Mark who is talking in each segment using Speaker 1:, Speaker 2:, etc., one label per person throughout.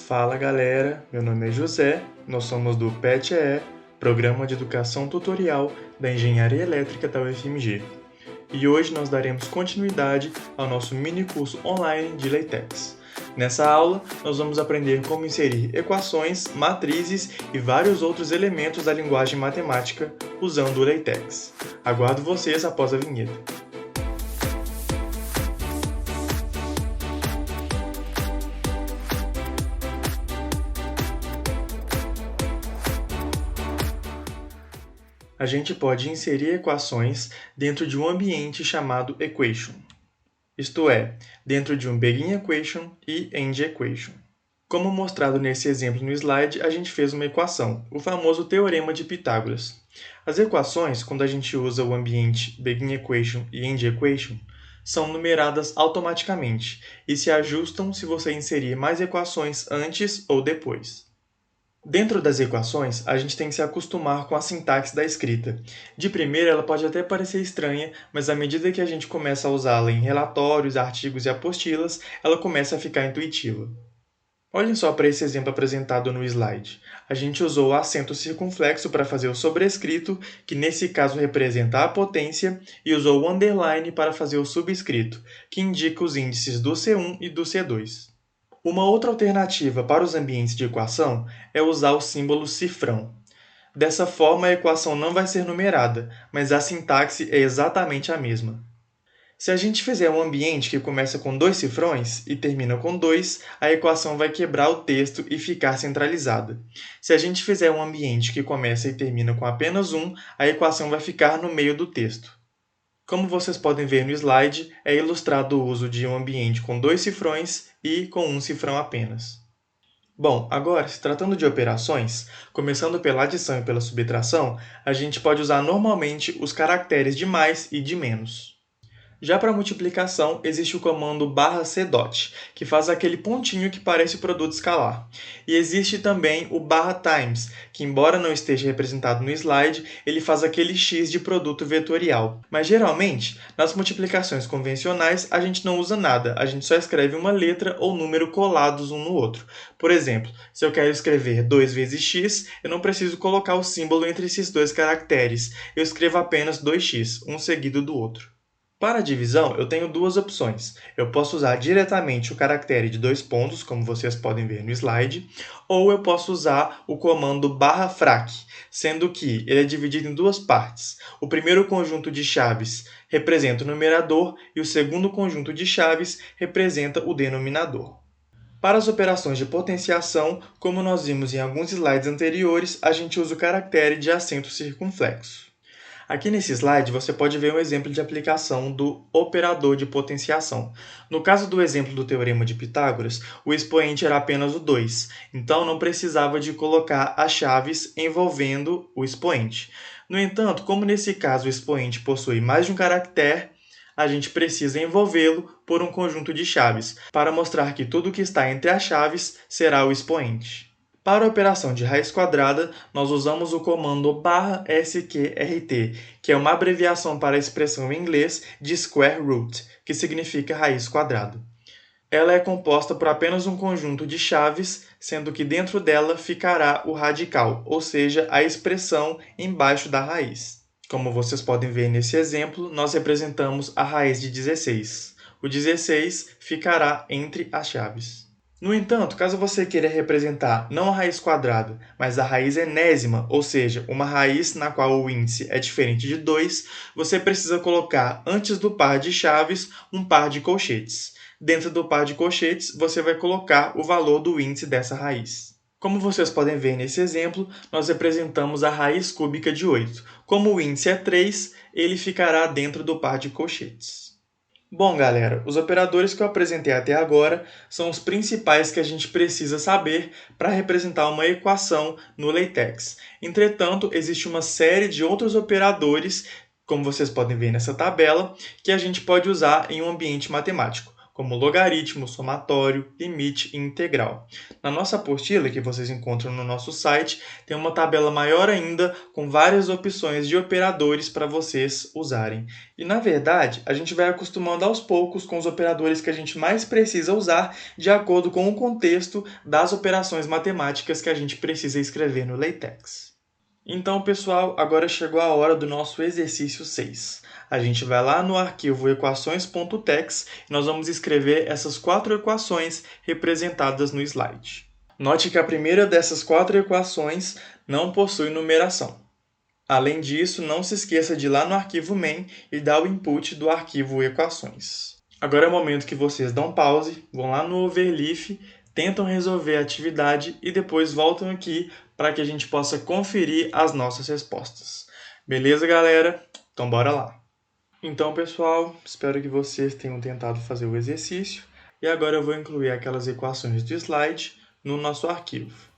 Speaker 1: Fala galera, meu nome é José, nós somos do PET-EE, Programa de Educação Tutorial da Engenharia Elétrica da UFMG. E hoje nós daremos continuidade ao nosso mini curso online de LaTeX. Nessa aula, nós vamos aprender como inserir equações, matrizes e vários outros elementos da linguagem matemática usando o LaTeX. Aguardo vocês após a vinheta. A gente pode inserir equações dentro de um ambiente chamado equation, isto é, dentro de um begin equation e end equation. Como mostrado nesse exemplo no slide, a gente fez uma equação, o famoso teorema de Pitágoras. As equações, quando a gente usa o ambiente begin equation e end equation, são numeradas automaticamente e se ajustam se você inserir mais equações antes ou depois. Dentro das equações, a gente tem que se acostumar com a sintaxe da escrita. De primeira, ela pode até parecer estranha, mas à medida que a gente começa a usá-la em relatórios, artigos e apostilas, ela começa a ficar intuitiva. Olhem só para esse exemplo apresentado no slide. A gente usou o acento circunflexo para fazer o sobrescrito, que nesse caso representa a potência, e usou o underline para fazer o subscrito, que indica os índices do C1 e do C2. Uma outra alternativa para os ambientes de equação é usar o símbolo cifrão. Dessa forma, a equação não vai ser numerada, mas a sintaxe é exatamente a mesma. Se a gente fizer um ambiente que começa com 2 cifrões e termina com 2, a equação vai quebrar o texto e ficar centralizada. Se a gente fizer um ambiente que começa e termina com apenas 1, a equação vai ficar no meio do texto. Como vocês podem ver no slide, é ilustrado o uso de um ambiente com 2 cifrões e com 1 cifrão apenas. Bom, agora, se tratando de operações, começando pela adição e pela subtração, a gente pode usar normalmente os caracteres de mais e de menos. Já para multiplicação, existe o comando /c-dot, que faz aquele pontinho que parece o produto escalar. E existe também o /times, que embora não esteja representado no slide, ele faz aquele x de produto vetorial. Mas geralmente, nas multiplicações convencionais, a gente não usa nada, a gente só escreve uma letra ou número colados um no outro. Por exemplo, se eu quero escrever 2 vezes x, eu não preciso colocar o símbolo entre esses dois caracteres, eu escrevo apenas 2x, um seguido do outro. Para a divisão, eu tenho duas opções. Eu posso usar diretamente o caractere de 2 pontos, como vocês podem ver no slide, ou eu posso usar o comando /frac, sendo que ele é dividido em duas partes. O primeiro conjunto de chaves representa o numerador e o segundo conjunto de chaves representa o denominador. Para as operações de potenciação, como nós vimos em alguns slides anteriores, a gente usa o caractere de acento circunflexo. Aqui nesse slide, você pode ver um exemplo de aplicação do operador de potenciação. No caso do exemplo do teorema de Pitágoras, o expoente era apenas o 2, então não precisava de colocar as chaves envolvendo o expoente. No entanto, como nesse caso o expoente possui mais de um caractere, a gente precisa envolvê-lo por um conjunto de chaves, para mostrar que tudo que está entre as chaves será o expoente. Para a operação de raiz quadrada, nós usamos o comando /sqrt, que é uma abreviação para a expressão em inglês de square root, que significa raiz quadrada. Ela é composta por apenas um conjunto de chaves, sendo que dentro dela ficará o radical, ou seja, a expressão embaixo da raiz. Como vocês podem ver nesse exemplo, nós representamos a raiz de 16. O 16 ficará entre as chaves. No entanto, caso você queira representar não a raiz quadrada, mas a raiz enésima, ou seja, uma raiz na qual o índice é diferente de 2, você precisa colocar antes do par de chaves um par de colchetes. Dentro do par de colchetes, você vai colocar o valor do índice dessa raiz. Como vocês podem ver nesse exemplo, nós representamos a raiz cúbica de 8. Como o índice é 3, ele ficará dentro do par de colchetes. Bom, galera, os operadores que eu apresentei até agora são os principais que a gente precisa saber para representar uma equação no LaTeX. Entretanto, existe uma série de outros operadores, como vocês podem ver nessa tabela, que a gente pode usar em um ambiente matemático. como logaritmo, somatório, limite e integral. Na nossa apostila, que vocês encontram no nosso site, tem uma tabela maior ainda com várias opções de operadores para vocês usarem. E na verdade, a gente vai acostumando aos poucos com os operadores que a gente mais precisa usar de acordo com o contexto das operações matemáticas que a gente precisa escrever no LaTeX. Então, pessoal, agora chegou a hora do nosso exercício 6. A gente vai lá no arquivo equações.txt e nós vamos escrever essas 4 equações representadas no slide. Note que a primeira dessas 4 equações não possui numeração. Além disso, não se esqueça de ir lá no arquivo main e dar o input do arquivo equações. Agora é o momento que vocês dão pause, vão lá no overleaf, tentam resolver a atividade e depois voltam aqui para que a gente possa conferir as nossas respostas. Beleza, galera? Então bora lá! Então, pessoal, espero que vocês tenham tentado fazer o exercício e agora eu vou incluir aquelas equações do slide no nosso arquivo.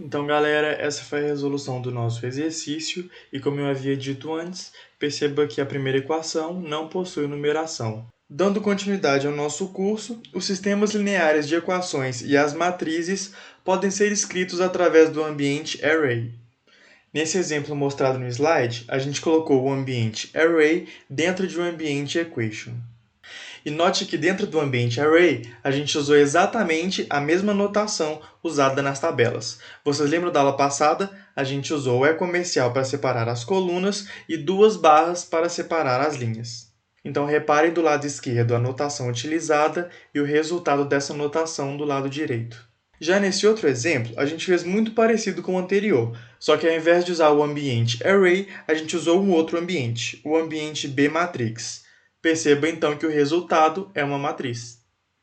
Speaker 1: Então, galera, essa foi a resolução do nosso exercício e, como eu havia dito antes, perceba que a primeira equação não possui numeração. Dando continuidade ao nosso curso, os sistemas lineares de equações e as matrizes podem ser escritos através do ambiente array. Nesse exemplo mostrado no slide, a gente colocou o ambiente array dentro de um ambiente equation. E note que dentro do ambiente array, a gente usou exatamente a mesma notação usada nas tabelas. Vocês lembram da aula passada? A gente usou o E-comercial para separar as colunas e 2 barras para separar as linhas. Então, reparem do lado esquerdo a notação utilizada e o resultado dessa notação do lado direito. Já nesse outro exemplo, a gente fez muito parecido com o anterior, só que ao invés de usar o ambiente array, a gente usou um outro ambiente, o ambiente B-matrix. Perceba então que o resultado é uma matriz.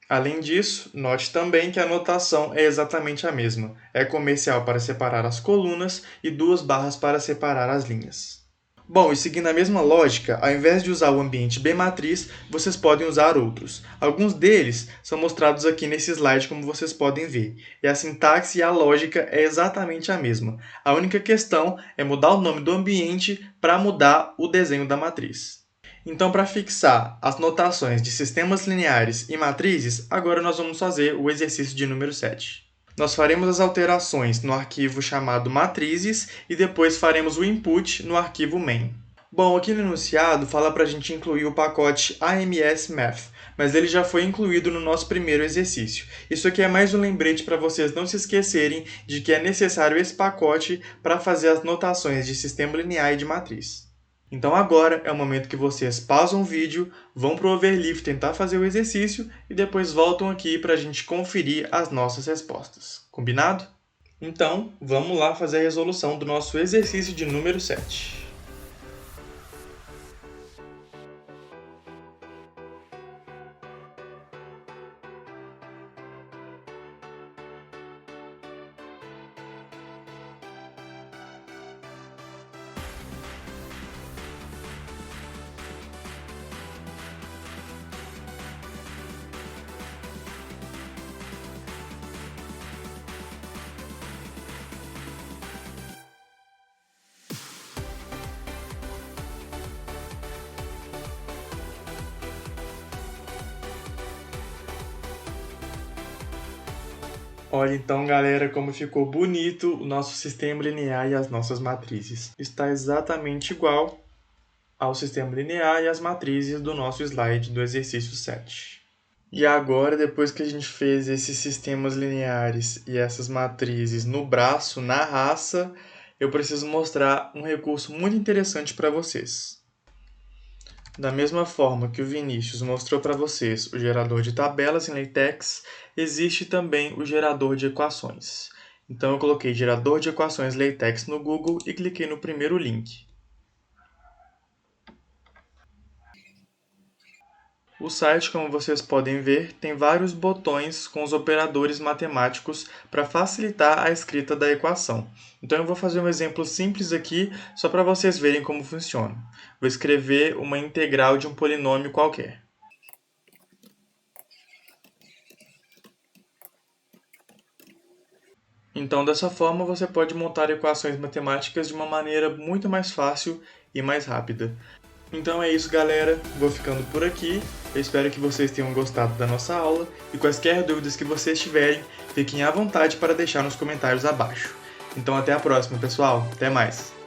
Speaker 1: Além disso, note também que a notação é exatamente a mesma. É comercial para separar as colunas e 2 barras para separar as linhas. Bom, e seguindo a mesma lógica, ao invés de usar o ambiente B-matriz, vocês podem usar outros. Alguns deles são mostrados aqui nesse slide, como vocês podem ver. E a sintaxe e a lógica é exatamente a mesma. A única questão é mudar o nome do ambiente para mudar o desenho da matriz. Então, para fixar as notações de sistemas lineares e matrizes, agora nós vamos fazer o exercício de número 7. Nós faremos as alterações no arquivo chamado matrizes e depois faremos o input no arquivo main. Bom, aqui no enunciado fala para a gente incluir o pacote AMS Math, mas ele já foi incluído no nosso primeiro exercício. Isso aqui é mais um lembrete para vocês não se esquecerem de que é necessário esse pacote para fazer as notações de sistema linear e de matriz. Então agora é o momento que vocês pausam o vídeo, vão para o overleaf tentar fazer o exercício e depois voltam aqui para a gente conferir as nossas respostas. Combinado? Então, vamos lá fazer a resolução do nosso exercício de número 7. Olha então, galera, como ficou bonito o nosso sistema linear e as nossas matrizes. Está exatamente igual ao sistema linear e às matrizes do nosso slide do exercício 7. E agora, depois que a gente fez esses sistemas lineares e essas matrizes no braço, na raça, eu preciso mostrar um recurso muito interessante para vocês. Da mesma forma que o Vinícius mostrou para vocês o gerador de tabelas em LaTeX, existe também o gerador de equações. Então eu coloquei gerador de equações LaTeX no Google e cliquei no primeiro link. O site, como vocês podem ver, tem vários botões com os operadores matemáticos para facilitar a escrita da equação. Então eu vou fazer um exemplo simples aqui, só para vocês verem como funciona. Vou escrever uma integral de um polinômio qualquer. Então, dessa forma, você pode montar equações matemáticas de uma maneira muito mais fácil e mais rápida. Então é isso, galera. Vou ficando por aqui. Eu espero que vocês tenham gostado da nossa aula e quaisquer dúvidas que vocês tiverem, fiquem à vontade para deixar nos comentários abaixo. Então até a próxima, pessoal. Até mais!